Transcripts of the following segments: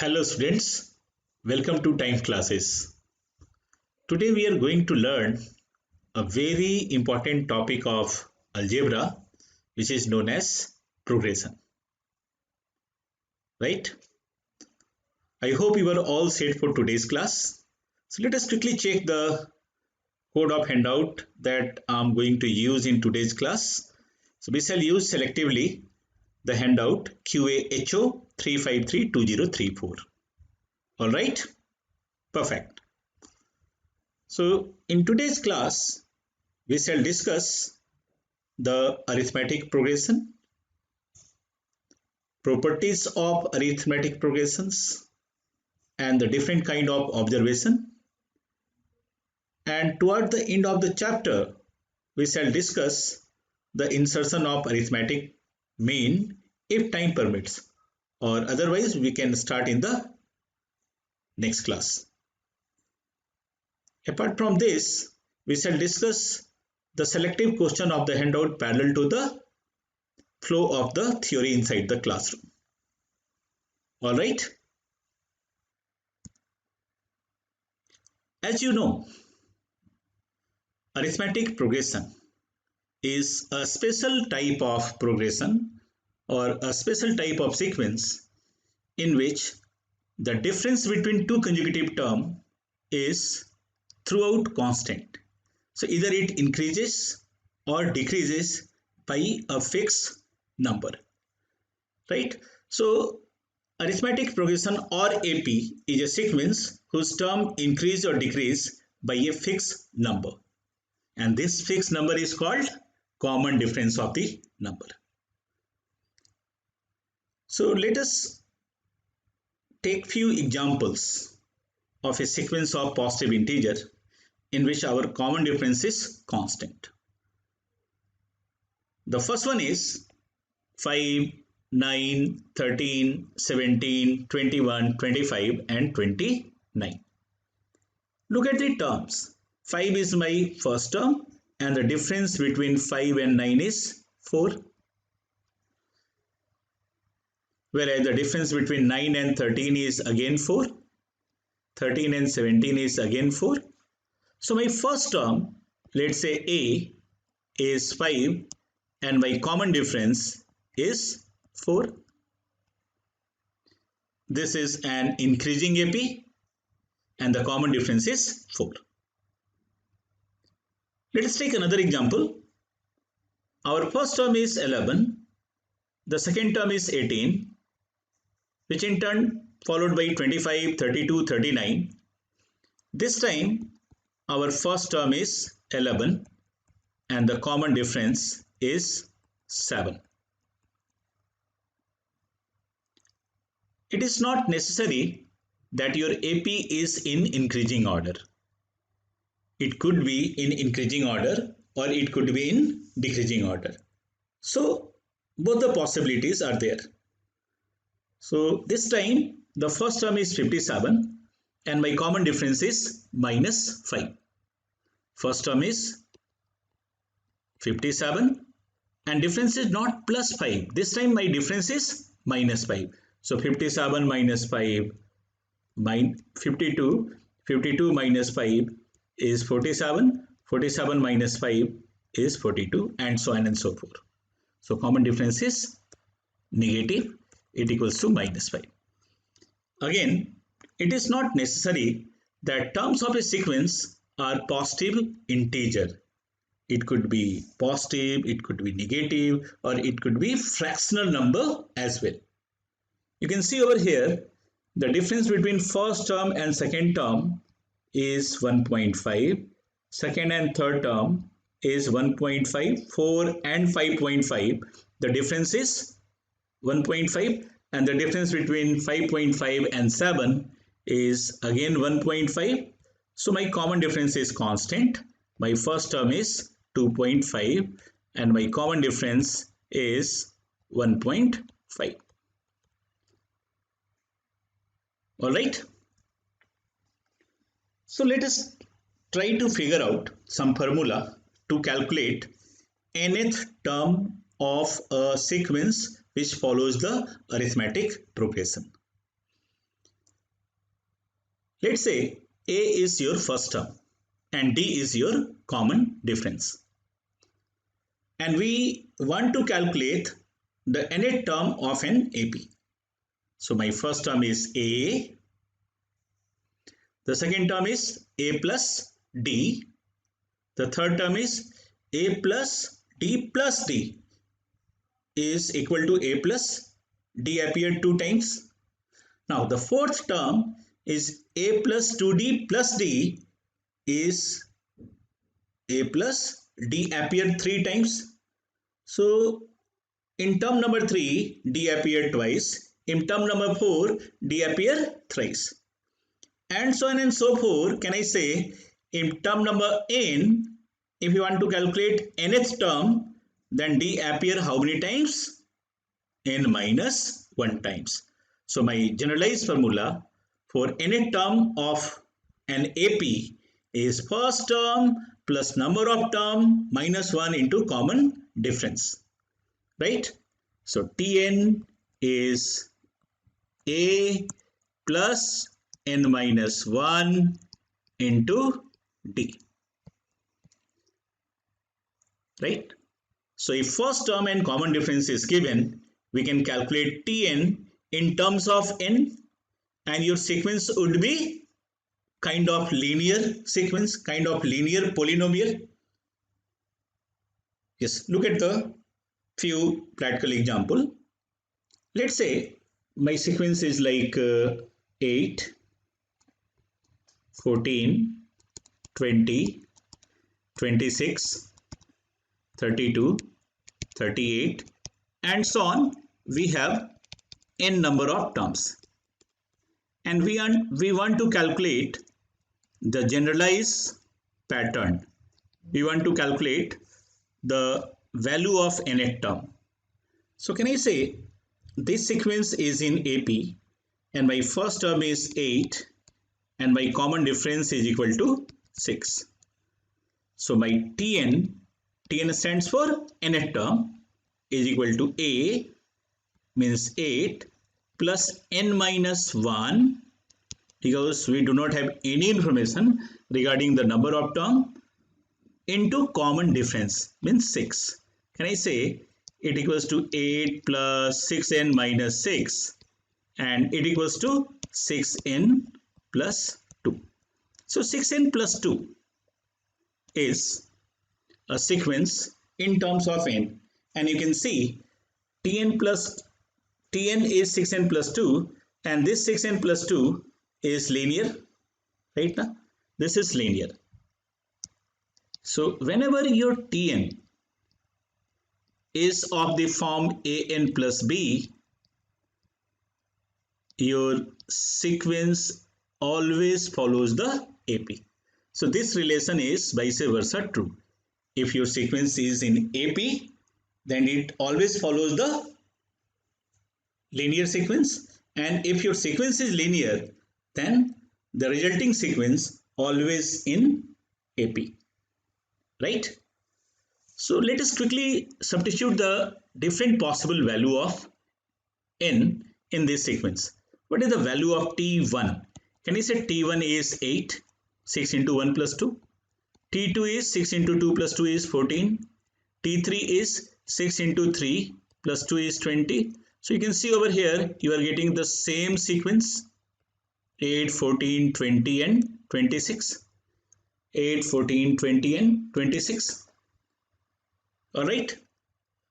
Hello students, welcome to Time Classes. Today we are going to learn a very important topic of algebra which is known as progression. Right? I hope you are all set for today's class. So let us quickly check the code of handout that I am going to use in today's class. So we shall use selectively the handout QAHO 3532034. Alright? Perfect. So in today's class, we shall discuss the arithmetic progression, properties of arithmetic progressions, and the different kind of observation. And toward the end of the chapter, we shall discuss the insertion of arithmetic mean if time permits, or otherwise we can start in the next class. Apart from this, we shall discuss the selective question of the handout parallel to the flow of the theory inside the classroom. Alright. As you know, arithmetic progression is a special type of progression or a special type of sequence in which the difference between two consecutive terms is throughout constant. So either it increases or decreases by a fixed number, right? So arithmetic progression or AP is a sequence whose term increase or decrease by a fixed number, and this fixed number is called common difference of the number. So let us take few examples of a sequence of positive integer in which our common difference is constant. The first one is 5, 9, 13, 17, 21, 25 and 29. Look at the terms. 5 is my first term and the difference between 5 and 9 is 4. Whereas the difference between 9 and 13 is again 4. 13 and 17 is again 4. So my first term, let's say A, is 5 and my common difference is 4. This is an increasing AP and the common difference is 4. Let us take another example. Our first term is 11, the second term is 18, which in turn followed by 25, 32, 39. This time our first term is 11 and the common difference is 7. It is not necessary that your AP is in increasing order. It could be in increasing order or it could be in decreasing order. So both the possibilities are there. So this time the first term is 57 and my common difference is minus 5. First term is 57 and difference is not plus 5. This time my difference is minus 5. So 57 minus 5, 52, 52 minus 5 is 47, 47 minus 5 is 42 and so on and so forth. So common difference is negative, it equals to minus 5. Again, it is not necessary that terms of a sequence are positive integer. It could be positive, it could be negative, or it could be fractional number as well. You can see over here the difference between first term and second term is 1.5, second and third term is 1.5, 4 and 5.5. The difference is 1.5 and the difference between 5.5 and 7 is again 1.5. So my common difference is constant. My first term is 2.5 and my common difference is 1.5. Alright. So let us try to figure out some formula to calculate nth term of a sequence which follows the arithmetic progression. Let's say A is your first term and D is your common difference. And we want to calculate the nth term of an AP. So my first term is A, the second term is A plus D, the third term is A plus D is equal to A plus D appeared 2 times. Now the fourth term is A plus 2D plus D is A plus D appeared 3 times. So in term number 3, D appeared twice. In term number 4, D appeared thrice. And so on and so forth. Can I say in term number n, if you want to calculate nth term, then D appear how many times? N minus 1 times. So my generalized formula for nth term of an AP is first term plus number of term minus 1 into common difference. Right? So Tn is A plus n minus 1 into D. Right? So if first term and common difference is given, we can calculate Tn in terms of n, and your sequence would be kind of linear sequence, kind of linear polynomial. Yes, look at the few practical example. Let's say my sequence is like 8, 14, 20, 26, 32, 38, and so on. We have n number of terms, and we want to calculate the generalized pattern. We want to calculate the value of nth term. So can I say this sequence is in AP and my first term is 8 and my common difference is equal to 6. So my Tn stands for nth term is equal to A means 8 plus n minus 1, because we do not have any information regarding the number of term, into common difference means 6. Can I say it equals to 8 plus 6n minus 6 and it equals to 6n plus 2. So 6n plus 2 is a sequence in terms of n, and you can see Tn is 6n plus 2 and this 6n plus 2 is linear, right? Now this is linear. So whenever your Tn is of the form an plus b, your sequence always follows the AP. So this relation is vice versa true. If your sequence is in AP, then it always follows the linear sequence, and if your sequence is linear, then the resulting sequence always in AP, right? So let us quickly substitute the different possible value of n in this sequence. What is the value of T1? Can you say T1 is 8, 6 into 1 plus 2. T2 is 6 into 2 plus 2 is 14. T3 is 6 into 3 plus 2 is 20. So you can see over here you are getting the same sequence 8, 14, 20 and 26. 8, 14, 20 and 26. Alright.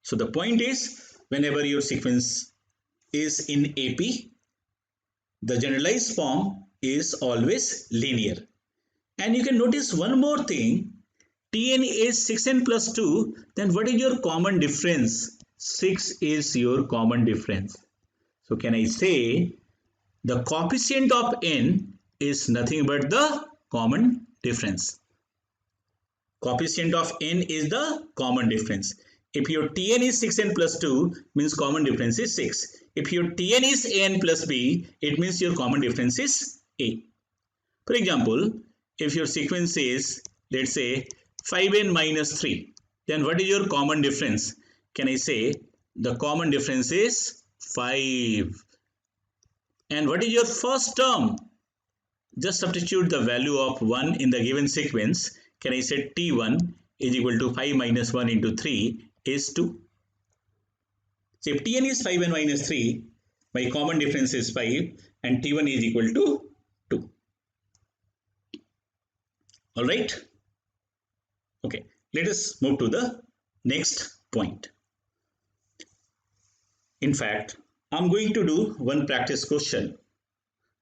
So the point is, whenever your sequence is in AP, the generalized form is always linear. And you can notice one more thing. Tn is 6n plus 2, then what is your common difference? 6 is your common difference. So can I say the coefficient of n is nothing but the common difference. Coefficient of n is the common difference. If your Tn is 6n plus 2, means common difference is 6. If your Tn is an plus b, it means your common difference is a. For example, if your sequence is, let's say, 5n minus 3, then what is your common difference? Can I say the common difference is 5. And what is your first term? just substitute the value of 1 in the given sequence. Can I say T1 is equal to 5 minus 1 into 3 is 2. So if Tn is 5 and minus 3, my common difference is 5 and T1 is equal to 2. Alright? Okay, let us move to the next point. In fact, I'm going to do one practice question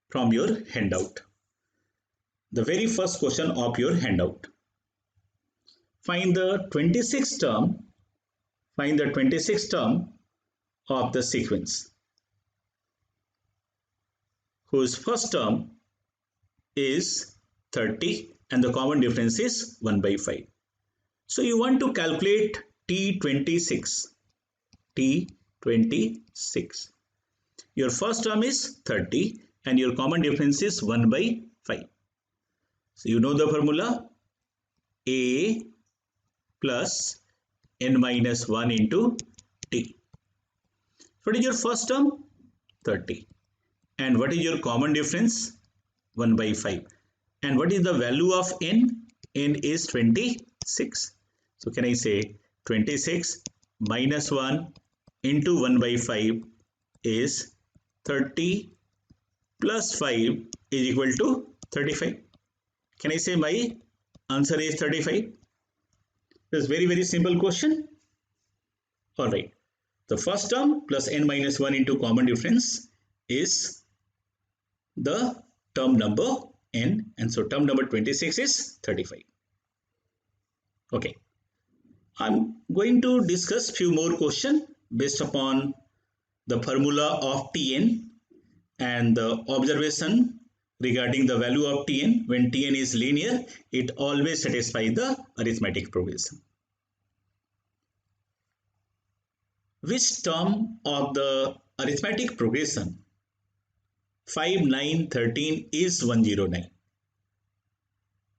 from your handout. The very first question of your handout. Find the 26th term of the sequence whose first term is 30 and the common difference is 1 by 5. So you want to calculate T26. Your first term is 30 and your common difference is 1 by 5. So you know the formula, A plus n minus 1 into t. What is your first term? 30. And what is your common difference? 1 by 5. And what is the value of n? N is 26. So can I say 26 minus 1 into 1 by 5 is 30 plus 5 is equal to 35. Can I say my answer is 35? This is very simple question. Alright. The first term plus n minus 1 into common difference is the term number n, and so term number 26 is 35. Okay. I'm going to discuss few more questions based upon the formula of Tn and the observation regarding the value of Tn. When Tn is linear, it always satisfies the arithmetic progression. Which term of the arithmetic progression 5, 9, 13 is 109?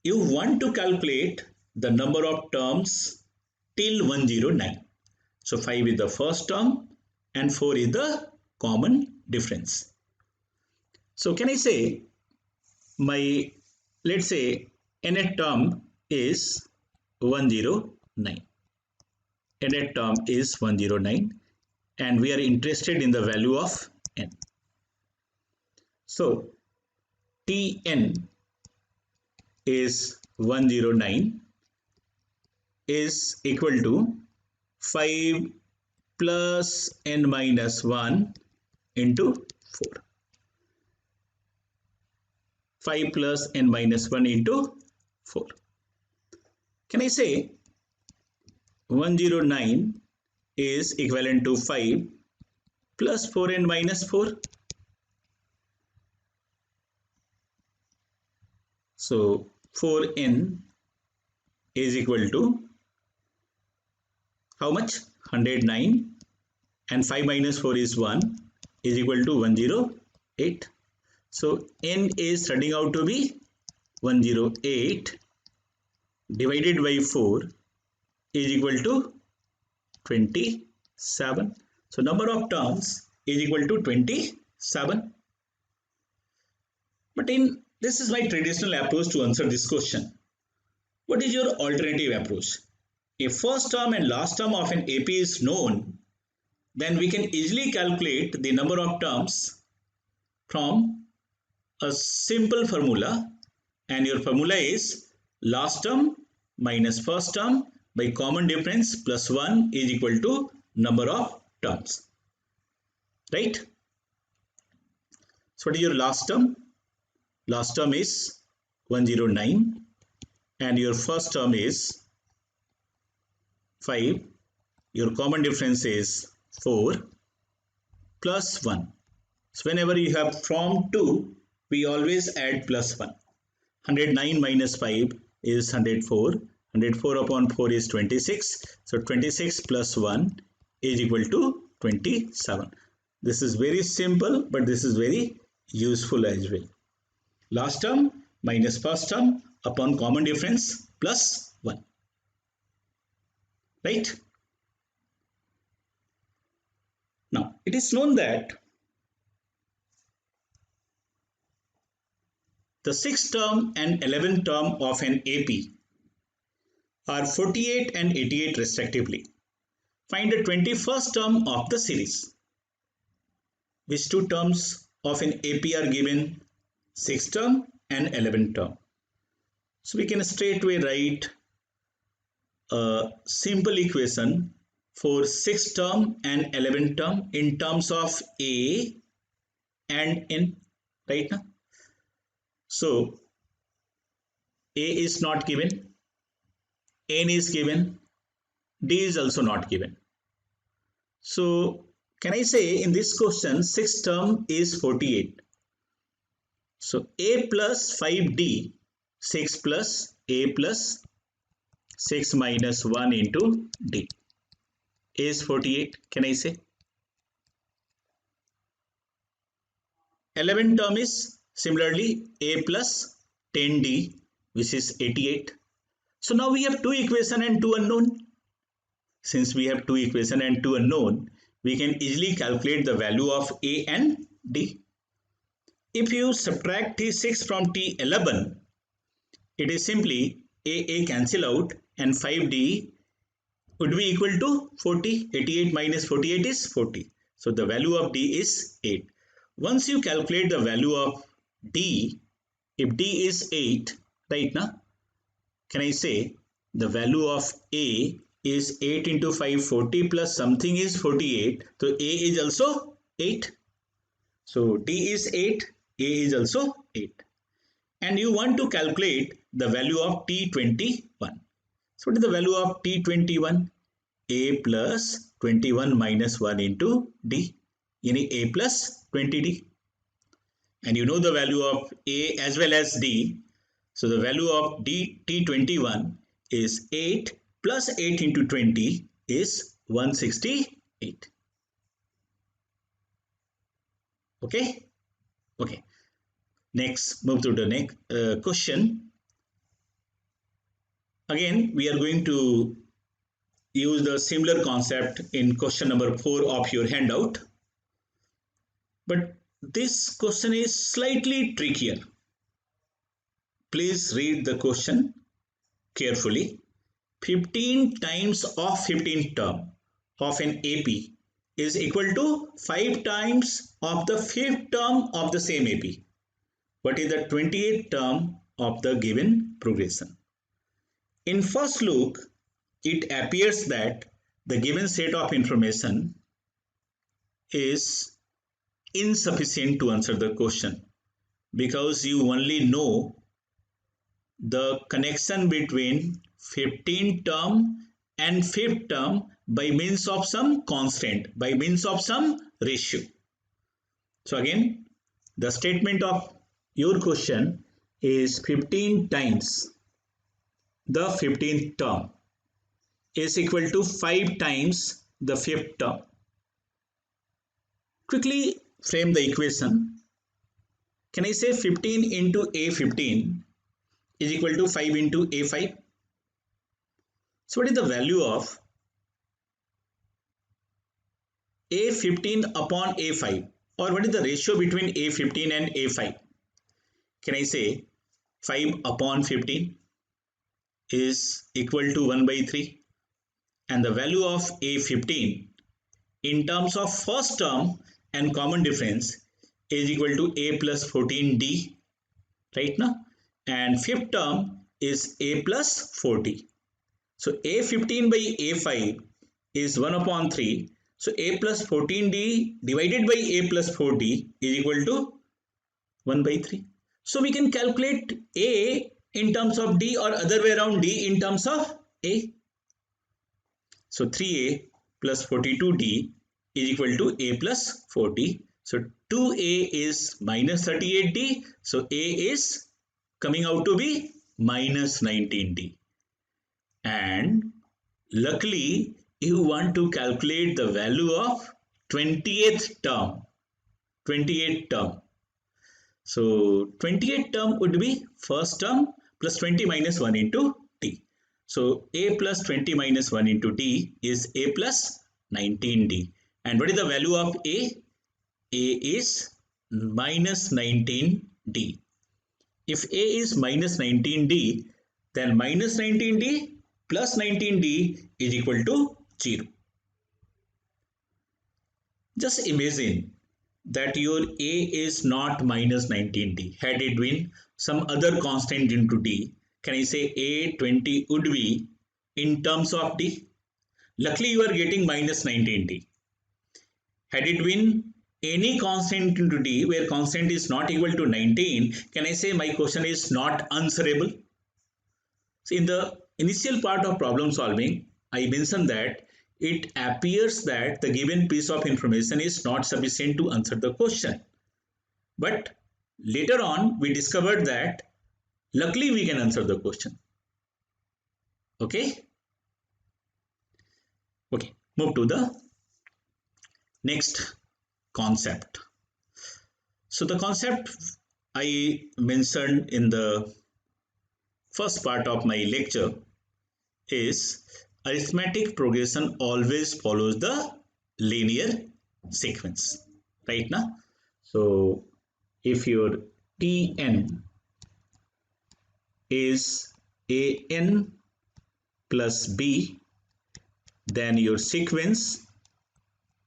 You want to calculate the number of terms till 109. So 5 is the first term and 4 is the common difference. So can I say let's say nth term is 109. Nth term is 109 and we are interested in the value of n. So Tn is 109 is equal to 5 plus n minus 1 into 4. 5 plus n minus 1 into 4. Can I say 109 is equivalent to 5 plus 4n minus 4? So 4n is equal to how much? 109, and 5 minus 4 is 1 is equal to 108. So n is turning out to be 108 divided by 4 is equal to 27. So number of terms is equal to 27. But this is my traditional approach to answer this question. What is your alternative approach? If first term and last term of an AP is known, then we can easily calculate the number of terms from a simple formula, and your formula is last term minus first term by common difference plus 1 is equal to number of terms. Right? So what is your last term? Last term is 109 and your first term is 5. Your common difference is 4 plus 1. So whenever you have from 2, we always add plus 1. 109 minus 5 is 104. 104 upon 4 is 26. So 26 plus 1 is equal to 27. This is very simple, but this is very useful as well. Last term minus first term upon common difference plus 1. Right? Now, it is known that The 6th term and 11th term of an AP are 48 and 88 respectively. Find the 21st term of the series. Which two terms of an AP are given? 6th term and 11th term. So we can straightway write a simple equation for 6th term and 11th term in terms of A and N, right now. So A is not given, N is given, D is also not given. So can I say in this question 6th term is 48. So A plus 5D, 6 plus A plus 6 minus 1 into D is 48. Can I say? 11th term is similarly A plus 10D, which is 88. So now we have two equation and two unknown. Since we have two equation and two unknown, we can easily calculate the value of A and D. If you subtract T6 from T11, it is simply A cancel out and 5D would be equal to 40. 88 minus 48 is 40. So the value of D is 8. Once you calculate the value of D, if D is 8, right now, can I say the value of A is 8 into 5, 40 plus something is 48. So A is also 8. So D is 8, A is also 8. And you want to calculate the value of T21. So what is the value of T21? A plus 21 minus 1 into D, yani A plus 20D. And you know the value of A as well as D. So the value of T21 is 8 plus 8 into 20 is 168. Okay? Okay. Next, move to the next question. Again, we are going to use the similar concept in question number 4 of your handout. But this question is slightly trickier. Please read the question carefully. 15 times of 15th term of an AP is equal to 5 times of the 5th term of the same AP. What is the 28th term of the given progression? In first look, it appears that the given set of information is insufficient to answer the question because you only know the connection between 15th term and 5th term by means of some constant, by means of some ratio. So again, the statement of your question is 15 times the 15th term is equal to 5 times the 5th term. Quickly frame the equation. Can I say 15 into A15 is equal to 5 into A5? So what is the value of A15 upon A5, or what is the ratio between A15 and A5? Can I say 5 upon 15 is equal to 1 by 3, and the value of A15 in terms of first term and common difference is equal to A plus 14D, right now, and fifth term is A plus 40. So A15 by A5 is 1 upon 3. So A plus 14D divided by A plus 4D is equal to 1 by 3. So we can calculate A in terms of D or other way around D in terms of A. So 3A plus 42D is equal to A plus 40. So 2A is minus 38D. So A is coming out to be minus 19D. And luckily, you want to calculate the value of 20th term. 28th term. So 28th term would be first term plus 20 minus 1 into D. So A plus 20 minus 1 into D is A plus 19D. And what is the value of A? A is minus 19D. If A is minus 19D, then minus 19D plus 19D is equal to 0. Just imagine that your A is not minus 19D. Had it been some other constant into D, can I say A 20 would be in terms of D? Luckily, you are getting minus 19D. Had it been any constant into D where constant is not equal to 19, can I say my question is not answerable? So in the initial part of problem solving, I mentioned that it appears that the given piece of information is not sufficient to answer the question. But later on, we discovered that luckily we can answer the question. Okay? Okay, move to the next concept. So the concept I mentioned in the first part of my lecture is arithmetic progression always follows the linear sequence, right now. So if your Tn is An plus B, then your sequence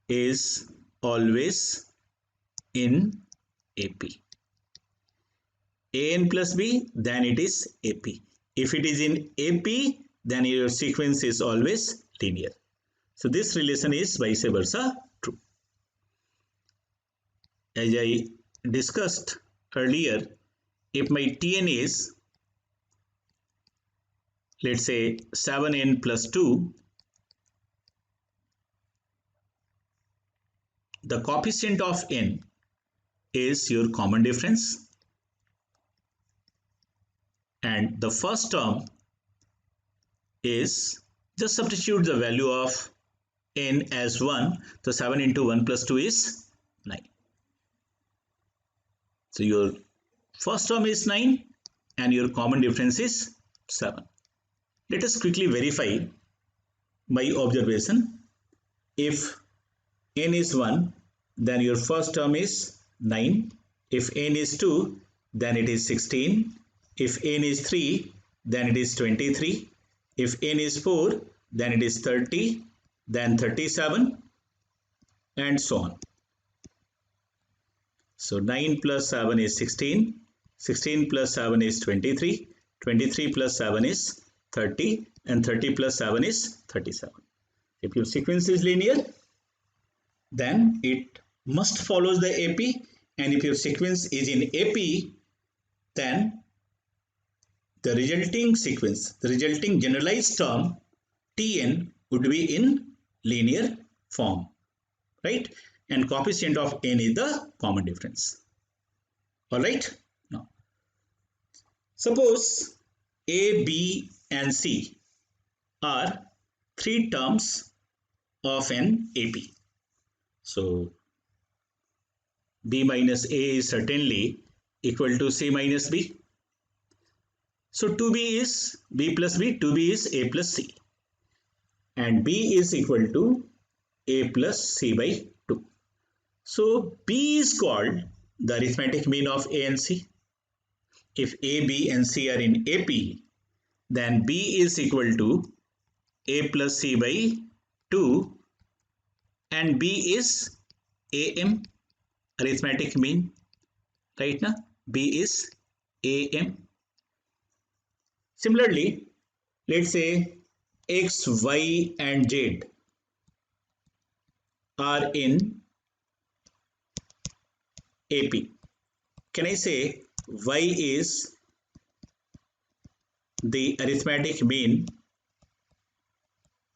is always in AP. An plus B, then it is AP. If it is in AP, then your sequence is always linear. So this relation is vice versa true. As I discussed earlier, if my Tn is, let's say 7n plus 2, the coefficient of n is your common difference, and the first term is, just substitute the value of n as 1, so 7 into 1 plus 2 is 9. So your first term is 9 and your common difference is 7. Let us quickly verify my observation. If n is 1, then your first term is 9. If n is 2, then it is 16. If n is 3, then it is 23. If n is 4, then it is 30, then 37, and so on. So 9 plus 7 is 16, 16 plus 7 is 23, 23 plus 7 is 30, and 30 plus 7 is 37. If your sequence is linear, then it must follow the AP, and if your sequence is in AP, then the resulting sequence, the resulting generalized term Tn would be in linear form, right? And coefficient of n is the common difference. All right. Now, suppose A, B, and C are three terms of an AP. So B minus A is certainly equal to C minus B. So 2B is B plus B, 2B is A plus C, and B is equal to A plus C by 2. So B is called the arithmetic mean of A and C. If A, B and C are in AP, then B is equal to A plus C by 2, and B is AM, arithmetic mean, right now. B is AM. Similarly, let's say X, Y, and Z are in AP. Can I say Y is the arithmetic mean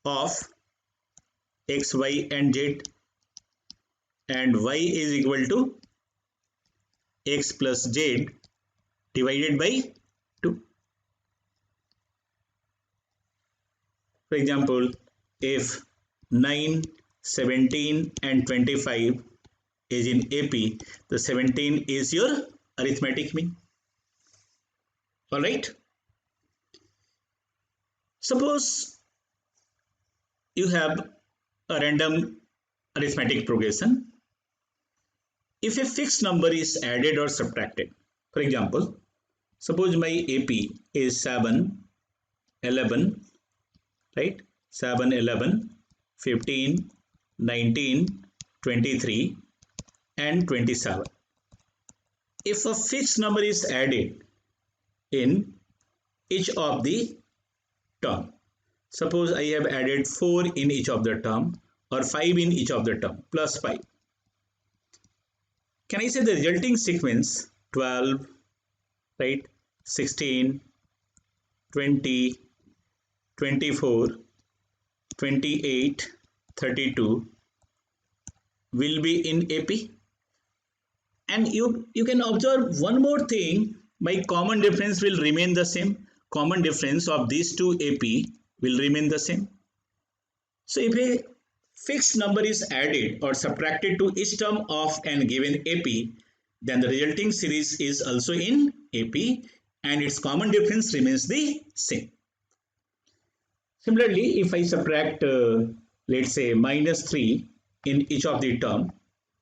of X, Y, and Z, and Y is equal to X plus Z divided by 2. For example, if 9, 17 and 25 is in AP, the 17 is your arithmetic mean. All right. Suppose you have a random arithmetic progression. If a fixed number is added or subtracted, for example, Suppose my AP is 7, 11, right? 7, 11, 15, 19, 23 and 27. If a fixed number is added in each of the term, suppose I have added 4 in each of the term or 5 in each of the term plus 5. Can I say the resulting sequence 12, right, 16, 20, 24, 28, 32 will be in AP? And you can observe one more thing, my common difference will remain the same. Common difference of these two AP will remain the same. So if a fixed number is added or subtracted to each term of an given AP, then the resulting series is also in AP and its common difference remains the same. Similarly, if I subtract, let's say, minus 3 in each of the term,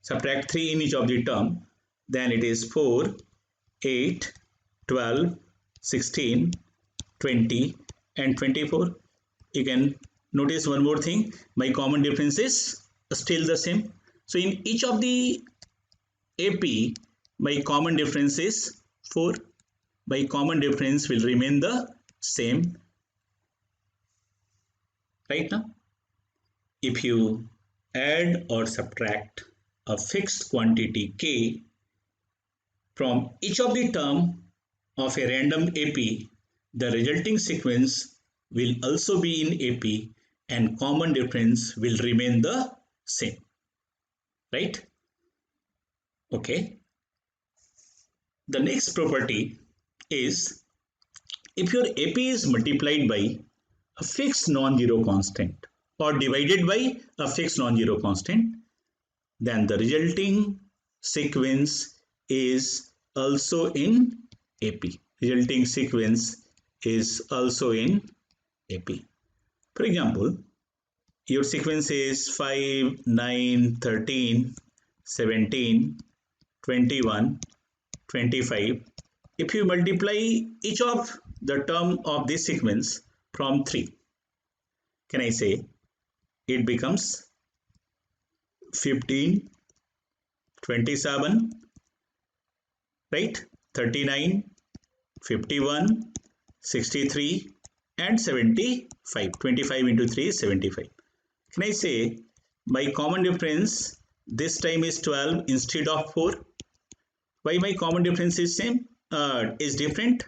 subtract 3 in each of the term, then it is 4, 8, 12, 16, 20 and 24. You can notice one more thing, my common difference is still the same. So in each of the AP, my common difference is 4. My common difference will remain the same. Right now, if you add or subtract a fixed quantity K from each of the term of a random AP, the resulting sequence will also be in AP and common difference will remain the same. Right? Okay. The next property is if your AP is multiplied by a fixed non-zero constant or divided by a fixed non-zero constant, then the resulting sequence is also in AP. Resulting sequence is also in AP. For example, your sequence is 5, 9, 13, 17, 21, 25. If you multiply each of the term of this sequence from 3, can I say it becomes 15, 27, right, 39, 51, 63 and 75. 25 into 3 is 75. Can I say my common difference this time is 12 instead of 4? Why my common difference is same? Is different?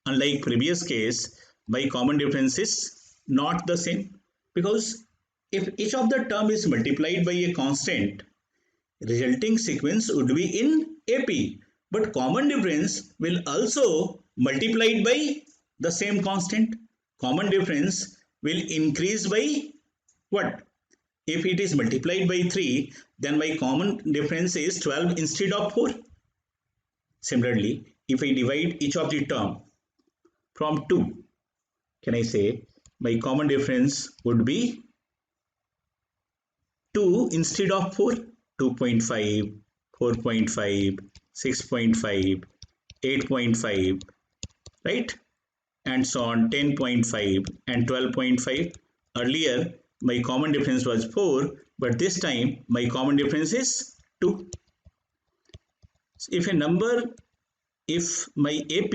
Unlike previous case, my common difference is not the same, because if each of the term is multiplied by a constant, resulting sequence would be in AP, but common difference will also multiplied by the same constant. Common difference will increase by what? If it is multiplied by 3, then my common difference is 12 instead of 4. Similarly, if I divide each of the term from 2, can I say my common difference would be 2 instead of 4? 2.5, 4.5, 6.5, 8.5, right? And so on, 10.5 and 12.5. Earlier, my common difference was 4, but this time my common difference is 2. If my AP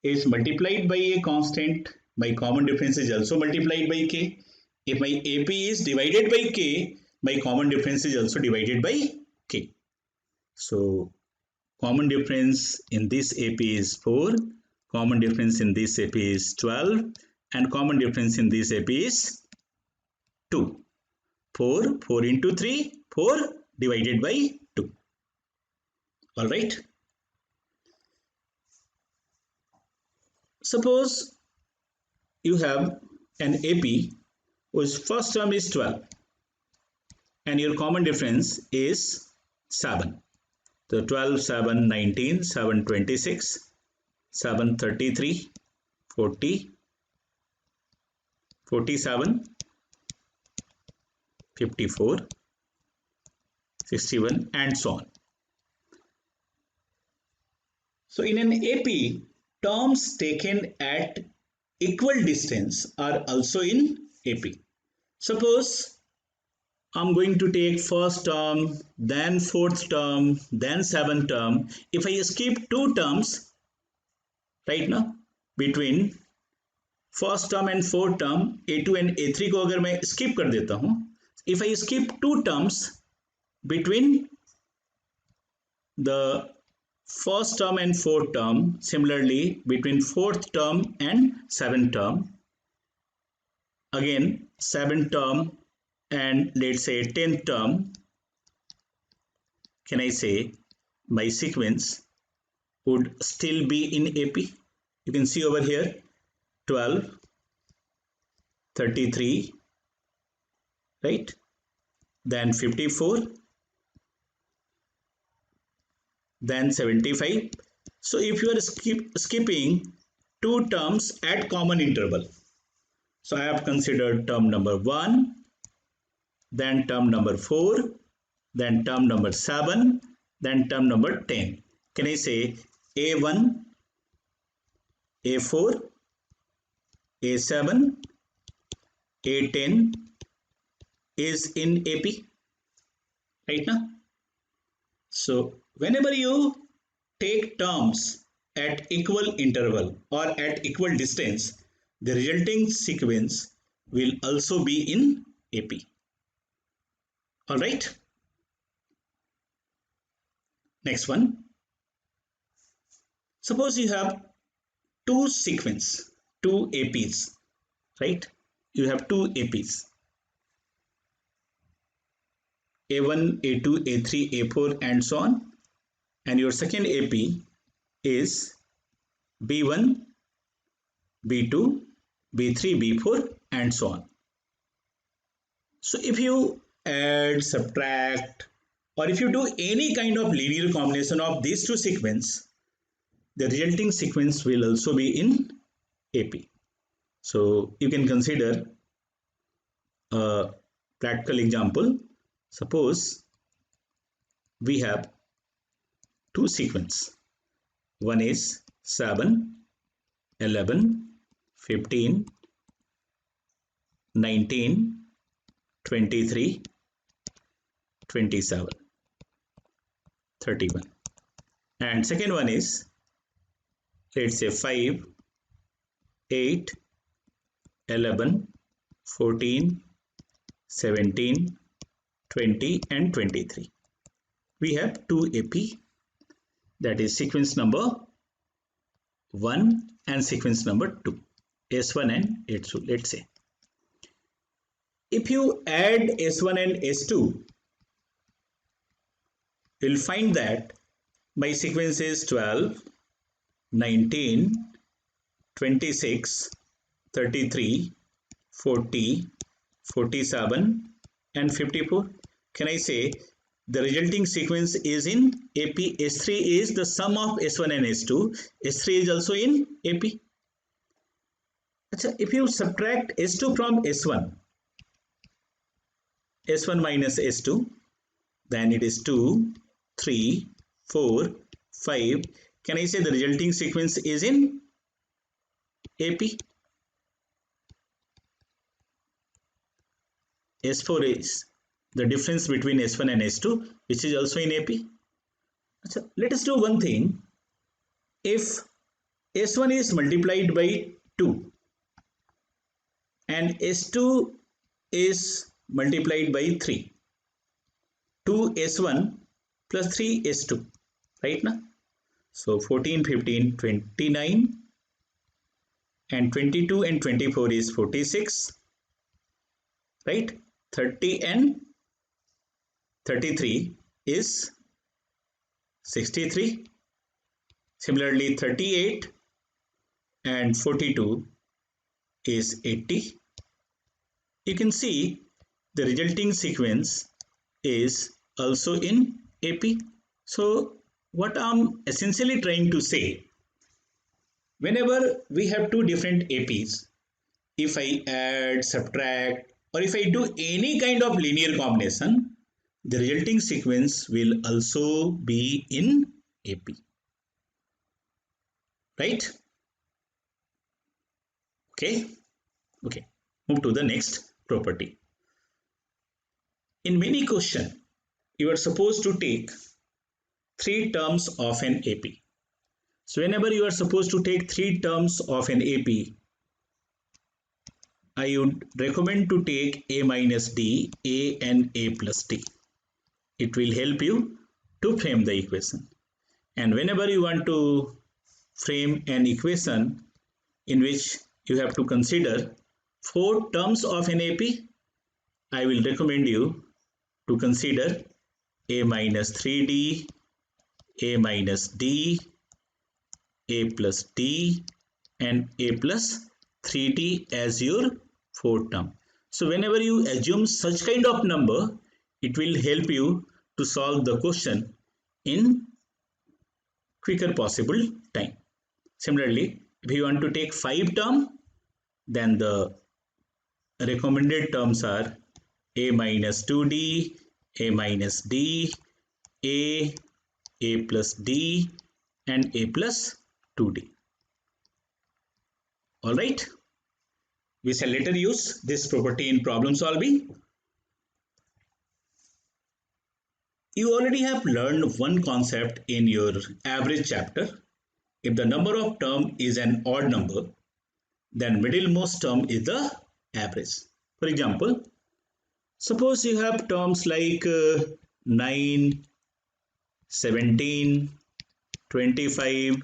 is multiplied by a constant, my common difference is also multiplied by K. If my AP is divided by K, my common difference is also divided by K. So common difference in this AP is 4, common difference in this AP is 12, and common difference in this AP is 2. 4 into 3, 4 divided by 2. Alright. Suppose you have an AP whose first term is 12 and your common difference is 7. So 12, 7, 19, 7, 26, 7, 33, 40, 47, 54, 61 and so on. So in an AP, terms taken at equal distance are also in AP. Suppose I'm going to take first term, then fourth term, then seventh term. If I skip two terms right now between first term and fourth term A2 एंड A3 को अगर मैं skip कर देता हूं, if I skip two terms between the first term and fourth term, similarly between fourth term and seventh term, again seventh term and let's say 10th term, can I say my sequence would still be in AP? You can see over here 12, 33, right? Then 54, then 75. So if you are skipping two terms at common interval, so I have considered term number 1, then term number 4, then term number 7, then term number 10. Can I say A1, A4, A7, A10 is in AP, right now? So whenever you take terms at equal interval or at equal distance, the resulting sequence will also be in AP. All right. Next one. Suppose you have two sequence, two APs, right? You have two APs, A1, A2, A3, A4 and so on, and your second AP is B1, B2, B3, B4 and so on. So if you add, subtract, or if you do any kind of linear combination of these two sequences, the resulting sequence will also be in AP. So you can consider a practical example. Suppose we have two sequences. One is 7, 11, 15, 19, 23, 27, 31. And second one is, let's say 5, 8, 11, 14, 17, 20 and 23. We have two AP, that is sequence number 1 and sequence number 2, S1 and S2, let's say. If you add S1 and S2, you'll find that my sequence is 12, 19, 26, 33, 40, 47 and 54. Can I say the resulting sequence is in AP? S3 is the sum of S1 and S2. S3 is also in AP. If you subtract S2 from S1, S1 minus S2, then it is 2, 3, 4, 5. Can I say the resulting sequence is in AP? S4 is the difference between S1 and S2, which is also in AP. So let us do one thing. If S1 is multiplied by 2 and S2 is multiplied by 3, 2S1 plus 3S2, right now? So 14, 15, 29 and 22 and 24 is 46, right? 30 and 33 is 63. Similarly, 38 and 42 is 80. You can see the resulting sequence is also in AP. So what I'm essentially trying to say, whenever we have two different APs, if I add, subtract, or if I do any kind of linear combination, the resulting sequence will also be in AP, right? Okay, move to the next property. In many questions, you are supposed to take three terms of an AP. So whenever you are supposed to take three terms of an AP, I would recommend to take A minus D, A and A plus D. It will help you to frame the equation. And whenever you want to frame an equation in which you have to consider four terms of an AP, I will recommend you to consider A minus 3D, A minus D, A plus D and A plus 3D as your fourth term. So whenever you assume such kind of number, it will help you to solve the question in quicker possible time. Similarly, if you want to take 5 term, then the recommended terms are A minus 2D, A minus D, A plus D and A plus 2D. Alright, we shall later use this property in problem solving. You already have learned one concept in your average chapter. If the number of term is an odd number, then middlemost term is the average. For example, suppose you have terms like 9, 17, 25,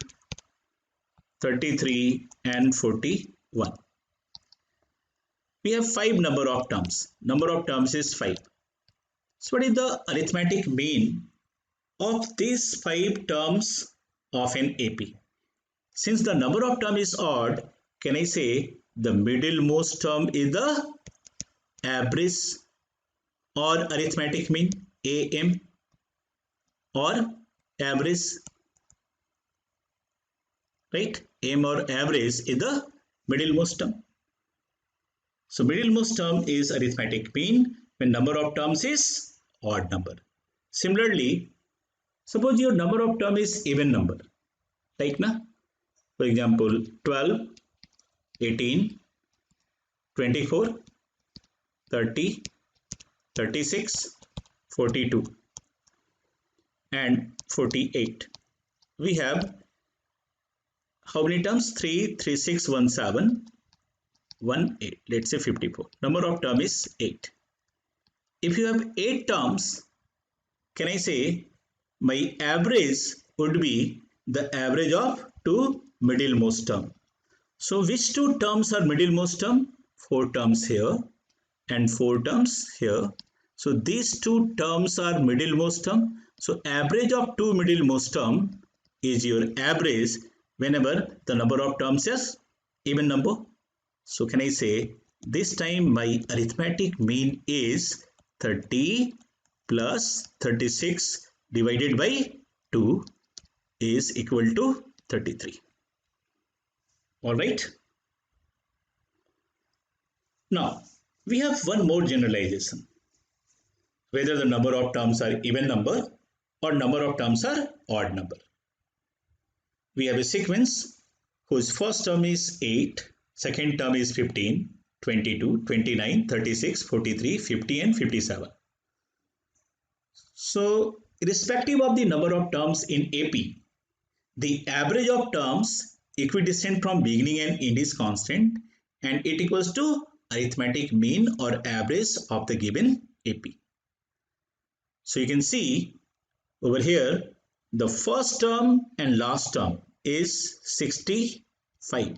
33 and 41. We have 5 number of terms. Number of terms is 5. So what is the arithmetic mean of these 5 terms of an AP? Since the number of term is odd, can I say the middlemost term is the average or arithmetic mean, AM, or average, right? AM or average is the middlemost term. So middlemost term is arithmetic mean when number of terms is odd number. Similarly, suppose your number of term is even number, right? For example, 12, 18, 24, 30, 36, 42 and 48. We have how many terms? 3, 3, 6, 1, 7, 1, 8. Let's say 54. Number of term is 8. If you have 8 terms, can I say my average would be the average of 2 middlemost term. So which 2 terms are middlemost term? 4 terms here and 4 terms here. So these 2 terms are middlemost term. So average of 2 middlemost term is your average whenever the number of terms is even number. So can I say this time my arithmetic mean is 30 plus 36 divided by 2 is equal to 33. Alright. Now we have one more generalization. Whether the number of terms are even number or number of terms are odd number. We have a sequence whose first term is 8, second term is 15, 22, 29, 36, 43, 50 and 57. So irrespective of the number of terms in AP, the average of terms equidistant from beginning and end is constant and it equals to arithmetic mean or average of the given AP. So you can see over here the first term and last term is 65.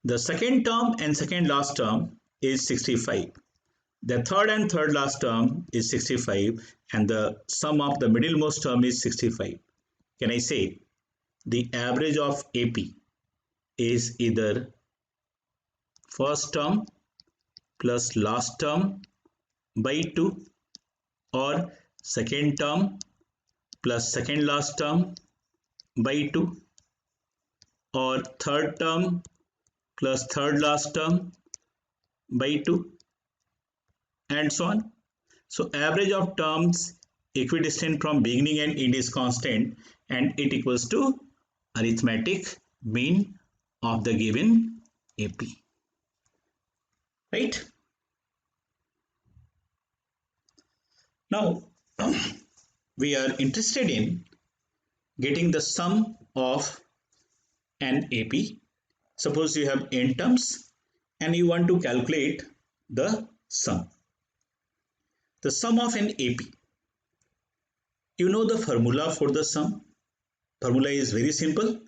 The second term and second last term is 65. The third and third last term is 65 and the sum of the middlemost term is 65. Can I say the average of AP is either first term plus last term by 2 or second term plus second last term by 2 or third term plus third last term by 2 and so on. So average of terms equidistant from beginning and end is constant and it equals to arithmetic mean of the given AP, right? Now we are interested in getting the sum of an AP. Suppose you have n terms and you want to calculate the sum. The sum of an AP. You know the formula for the sum. Formula is very simple.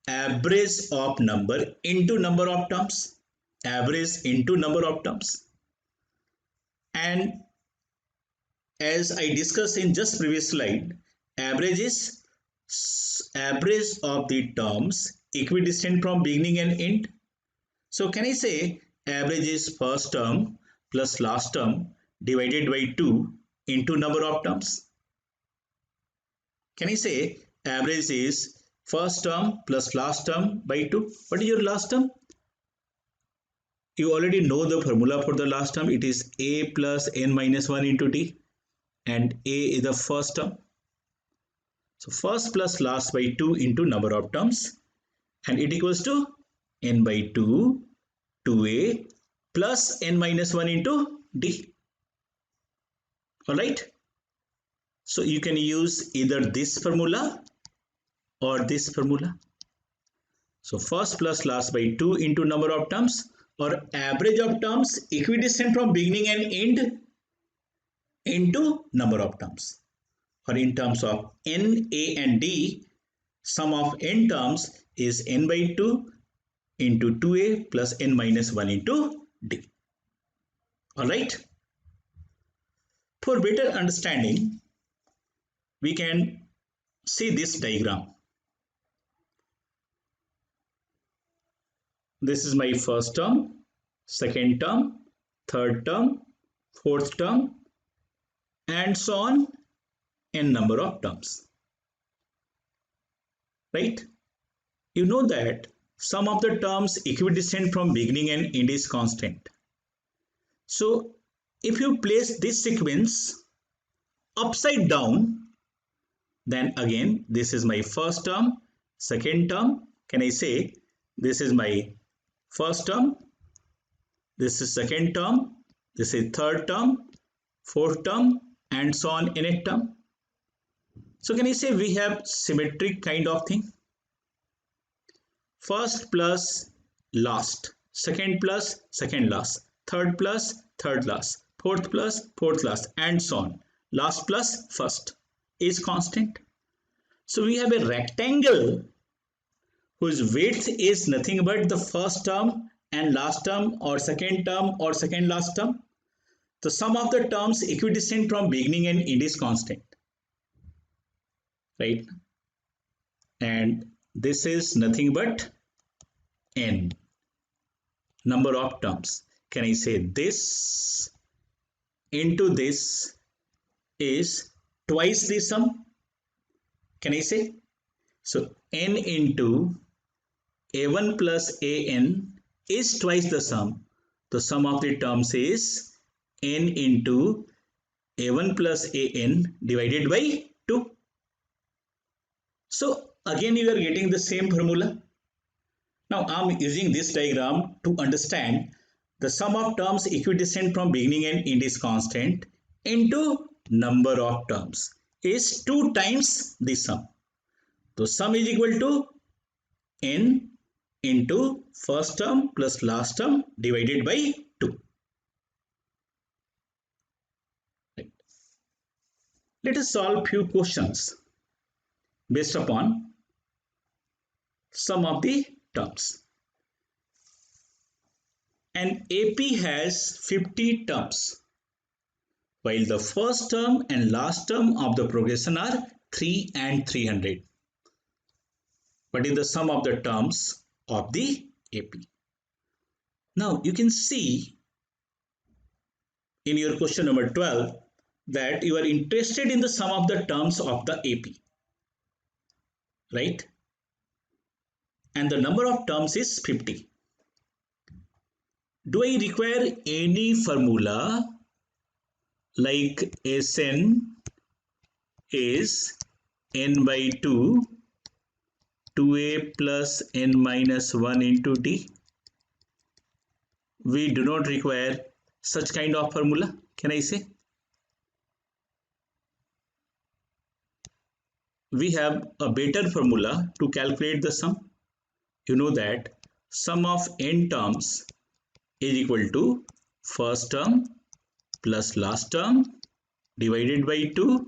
Average of number into number of terms. Average into number of terms. And as I discussed in just previous slide, average is average of the terms equidistant from beginning and end. So can I say average is first term plus last term divided by 2 into number of terms? Can I say average is first term plus last term by 2? What is your last term? You already know the formula for the last term. It is a plus n minus 1 into t, and a is the first term. So first plus last by 2 into number of terms, and it equals to n by 2, 2a plus n minus 1 into d. Alright. So you can use either this formula or this formula. So first plus last by 2 into number of terms, or average of terms equidistant from beginning and end into number of terms. Or in terms of n, a and d, sum of n terms is n by 2 into 2a plus n minus 1 into d. Alright. For better understanding, we can see this diagram. This is my first term, second term, third term, fourth term, and so on, n number of terms. Right? You know that sum of the terms equidistant from beginning and end is constant. So if you place this sequence upside down, then again this is my first term, second term. Can I say this is my first term, this is second term, this is third term, fourth term, and so on in nth term. So can I say we have symmetric kind of thing? First plus last, second plus second last, third plus third last, fourth plus fourth last, and so on. Last plus first is constant. So we have a rectangle whose width is nothing but the first term and last term or second last term. The sum of the terms equidistant from beginning and end is constant. Right? And this is nothing but n, number of terms. Can I say this into this is twice the sum? Can I say? So n into a1 plus an is twice the sum. The sum of the terms is n into a1 plus an divided by 2. So again you are getting the same formula. Now I am using this diagram to understand the sum of terms equidistant from beginning and end is constant into number of terms is 2 times the sum. So sum is equal to n into first term plus last term divided by 2. Right. Let us solve few questions based upon sum of the terms. An AP has 50 terms, while the first term and last term of the progression are 3 and 300. What is the sum of the terms of the AP? Now you can see in your question number 12 that you are interested in the sum of the terms of the AP, right? And the number of terms is 50. Do I require any formula like Sn is n by 2, 2a plus n minus 1 into d? we do not require such kind of formula? Can I say? We have a better formula to calculate the sum. You know that sum of n terms is equal to first term plus last term divided by 2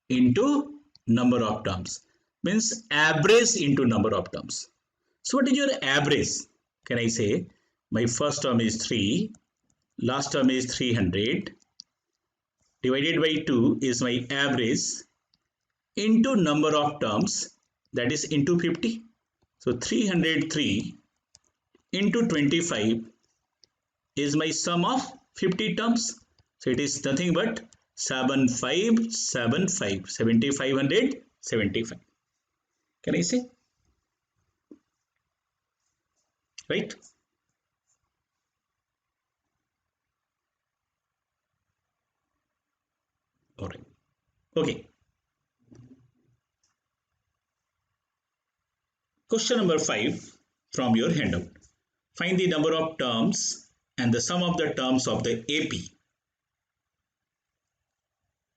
into number of terms, means average into number of terms. So what is your average? Can I say my first term is 3, last term is 300, divided by 2 is my average into number of terms, that is into 50. So 303 into 25 is my sum of 50 terms. So it is nothing but 7575. Can I say? Right? All right. Okay. Question number 5 from your handout. Find the number of terms and the sum of the terms of the AP.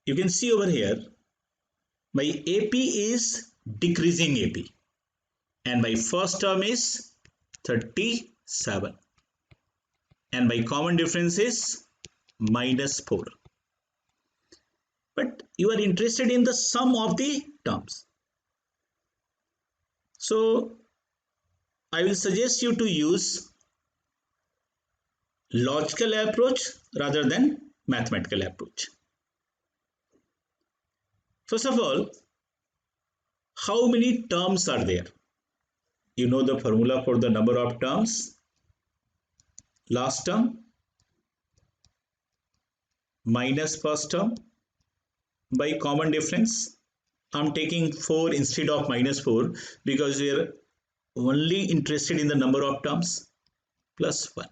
You can see over here, my AP is decreasing AP and my first term is 37 and my common difference is -4. But you are interested in the sum of the terms. So I will suggest you to use logical approach rather than mathematical approach. First of all, how many terms are there? You know the formula for the number of terms. Last term minus first term by common difference. I'm taking 4 instead of -4 because we are only interested in the number of terms, plus 1.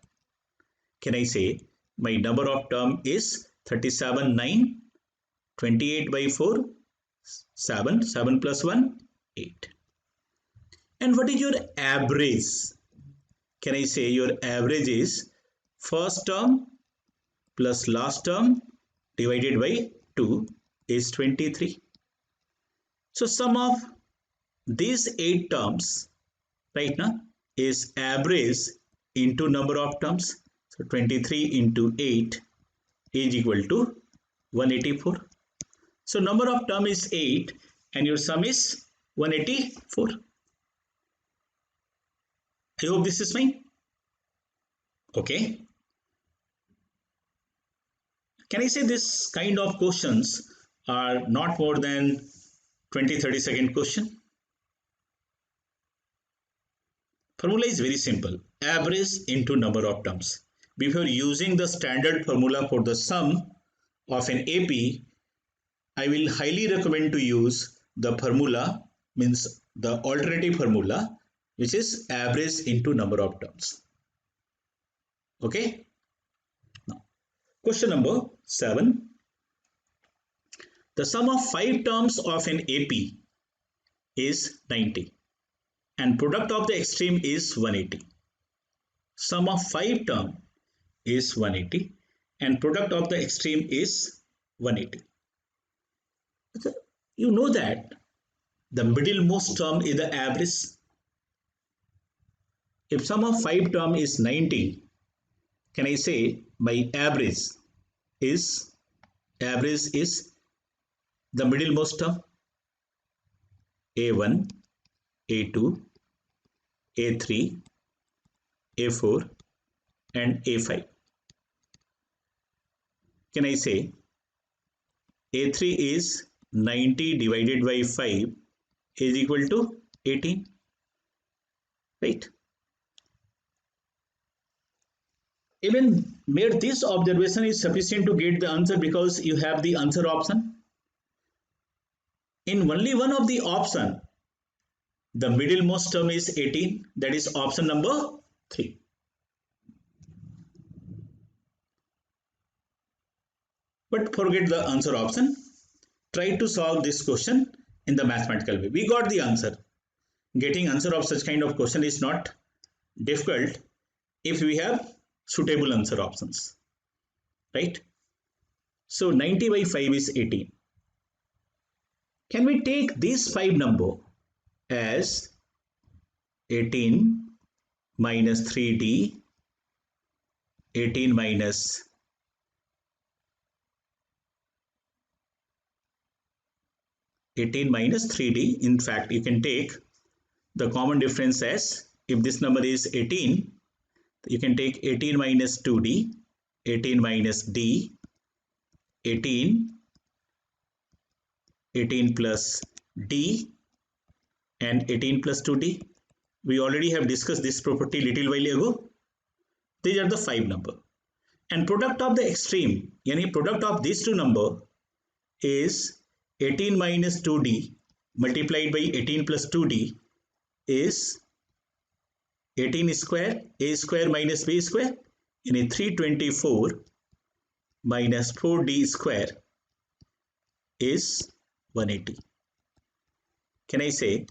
Can I say my number of term is 37, 9, 28 by 4, 7, 7 plus 1, 8. And what is your average? Can I say your average is first term plus last term divided by 2 is 23. So sum of these 8 terms right now is average into number of terms. So 23 into 8 is equal to 184. So number of term is 8 and your sum is 184. I hope this is fine. Okay. Can I say this kind of questions are not more than 20-30 second question? Formula is very simple. Average into number of terms. Before using the standard formula for the sum of an AP, I will highly recommend to use the formula, means the alternative formula, which is average into number of terms. Okay. Now, question number 7. The sum of 5 terms of an AP is 90 and product of the extreme is 180. Sum of 5 term is 180 and product of the extreme is 180. You know that the middlemost term is the average. If sum of 5 term is 90, can I say my average is the middlemost term? A1, A2, A3, A4 and A5. Can I say A3 is 90 divided by 5 is equal to 18, right? Even mere this observation is sufficient to get the answer because you have the answer option. In only one of the option, the middlemost term is 18, that is option number 3. But forget the answer option. Try to solve this question in the mathematical way. We got the answer. Getting answer of such kind of question is not difficult if we have suitable answer options, right? So 90 by 5 is 18. Can we take this 5 number as 18 minus 3D, 18 minus 3D. In fact, you can take the common difference as, if this number is 18, you can take 18 minus 2D, 18 minus D, 18 plus D, and 18 plus 2D. We already have discussed this property little while ago. These are the 5 number. And product of the extreme, yani product of these two number is 18 minus 2D multiplied by 18 plus 2D is 18 square, a square minus b square, and 324 minus 4d square is 180. Can I say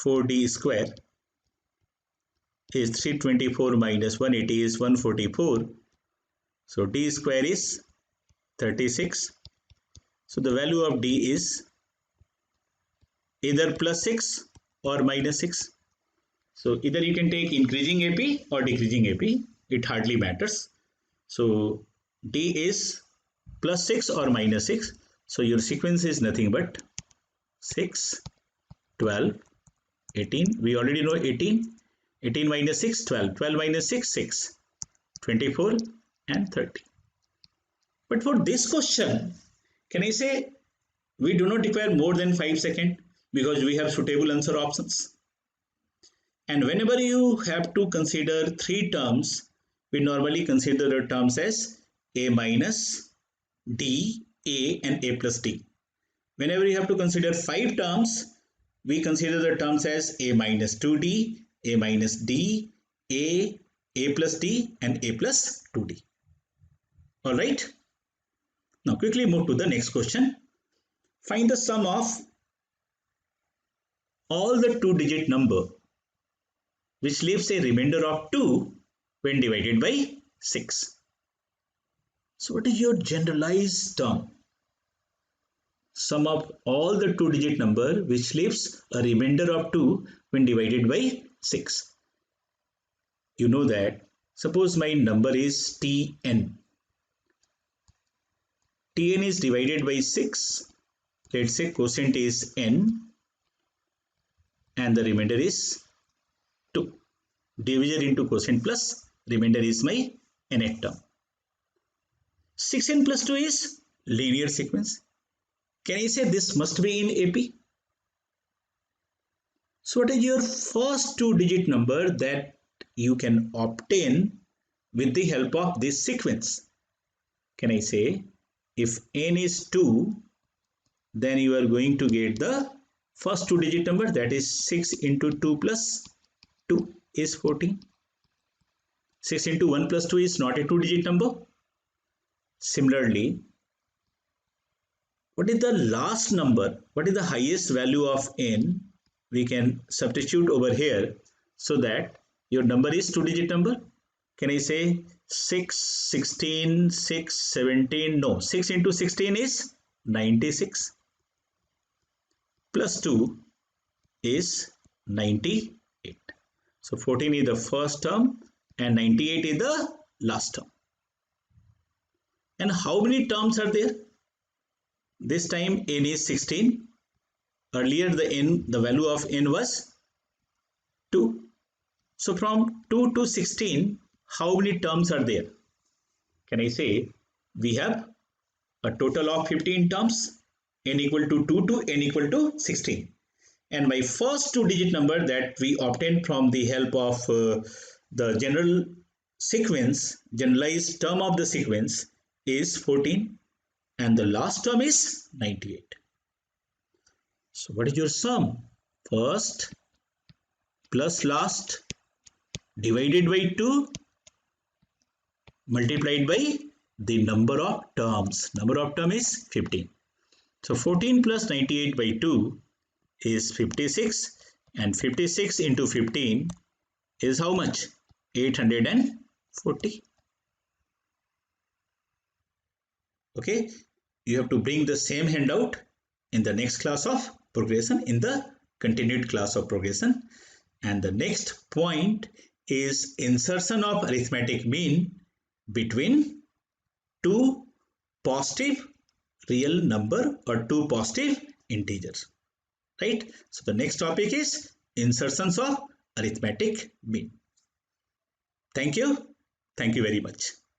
4d square is 324 minus 180 is 144. So d square is 36. So the value of d is either plus 6 or minus 6. So either you can take increasing AP or decreasing AP. It hardly matters. So d is plus 6 or minus 6. So your sequence is nothing but 6, 12, 18. We already know 18. 18 minus 6, 12. 12 minus 6, 6. 24 and 30. But for this question, can I say we do not require more than 5 seconds because we have suitable answer options. And whenever you have to consider 3 terms, we normally consider the terms as a minus, d, a, and a plus d. Whenever you have to consider 5 terms, we consider the terms as a minus 2d, a minus d, a plus d, and a plus 2d. Alright. Now quickly move to the next question. Find the sum of all the 2-digit number which leaves a remainder of 2 when divided by 6. So what is your generalized term? Sum of all the 2-digit number which leaves a remainder of 2 when divided by 6. You know that, suppose my number is Tn. Tn is divided by 6. Let's say quotient is n and the remainder is 2. Divisor into quotient plus remainder is my nth term. 6n plus 2 is linear sequence. Can I say this must be in AP? So what is your first 2-digit number that you can obtain with the help of this sequence? Can I say if n is 2, then you are going to get the first 2-digit number, that is 6 into 2 plus 2 is 14. 6 into 1 plus 2 is not a 2-digit number. Similarly, what is the last number? What is the highest value of n? We can substitute over here so that your number is 2-digit number. Can I say 6, 16, 6, 17? No, 6 into 16 is 96. Plus 2 is 98. So 14 is the first term and 98 is the last term. And how many terms are there? This time n is 16. Earlier the value of n was 2. So from 2 to 16, how many terms are there? Can I say we have a total of 15 terms, n equal to 2 to n equal to 16. And my first 2-digit number that we obtained from the help of the general sequence, generalized term of the sequence is 14 and the last term is 98. So what is your sum? First plus last divided by 2 multiplied by the number of terms. Number of term is 15. So 14 plus 98 by 2 is 56 and 56 into 15 is how much? 840. Okay, you have to bring the same handout in the next class of progression, in the continued class of progression. And the next point is insertion of arithmetic mean between two positive real number or two positive integers, right? So the next topic is insertions of arithmetic mean. Thank you very much.